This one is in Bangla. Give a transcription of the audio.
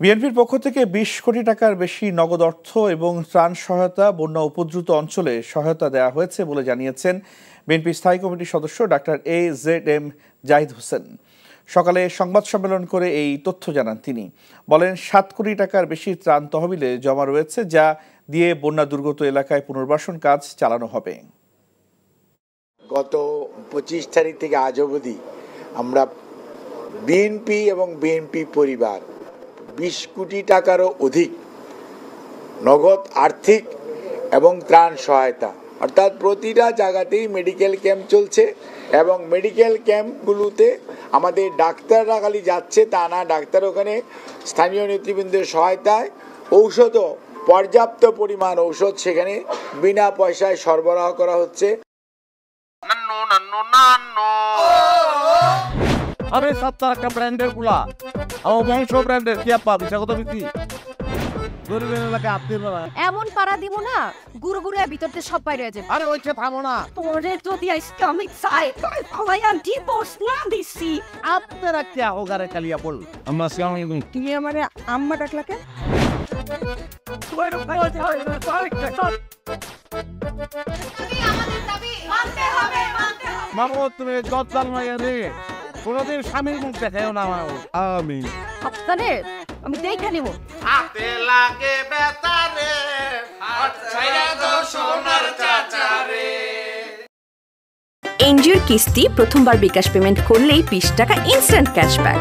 বিএনপির পক্ষ থেকে ২০ কোটি টাকার বেশি নগদ অর্থ এবং ত্রাণ সহায়তা বন্যা উপদ্রুত অঞ্চলে সহায়তা দেওয়া হয়েছে বলে জানিয়েছেন বিএনপি স্থায়ী কমিটির সদস্য ডাক্তার AZM জাহিদ হোসেন। সকালে সংবাদ সম্মেলন করে এই তথ্য জানান তিনি। বলেন, ৭ কোটি টাকার বেশি ত্রাণ তহবিলে জমা রয়েছে, যা দিয়ে বন্যা দুর্গত এলাকায় পুনর্বাসন কাজ চালানো হবে। গত ২৫ তারিখ থেকে আজ অবধি আমরা বিএনপি এবং বিএনপি পরিবার ২০ কোটি টাকারও অধিক নগদ আর্থিক এবং ত্রাণ সহায়তা, অর্থাৎ প্রতিটা জায়গাতেই মেডিকেল ক্যাম্প চলছে এবং মেডিকেল ক্যাম্পগুলোতে আমাদের ডাক্তাররা খালি যাচ্ছে তা না, ডাক্তার ওখানে স্থানীয় নেতৃবৃন্দের সহায়তায় ঔষধও পর্যাপ্ত পরিমাণ ঔষধ সেখানে বিনা পয়সায় সরবরাহ করা হচ্ছে। আরে সপ্তাহ একটা ব্র্যান্ডের গুলা আমার বংশ ব্র্যান্ডের কি আপা বিষাগত বিক্রি গরিবের এলাকায় আপনি এমন পাড়া দিব না গুরু গুরু ভিতরতে সব বাইরে যাবে। আরে ওইটা থামো না, তোরে যদি ইসলামিক সাইড আলায়ান ডিভোর্স না দিছি আপনারা কি হোগারে কালিয়া বল আমরা সালাম তুমি আমারে আম্মা ডাকলাকে মামু তুমি গদ্দার মাইয়া রে কোনদিন স্বামীর মুখ দেখাও না। আমি আপনারে আমি দেখে নিব। হাতে লাগে বেতারে হাত ছাইরা দাও সোনার চাচারে। এনজিওর কিস্তি প্রথমবার বিকাশ পেমেন্ট করলেই ২০ টাকা ইনস্ট্যান্ট ক্যাশব্যাক।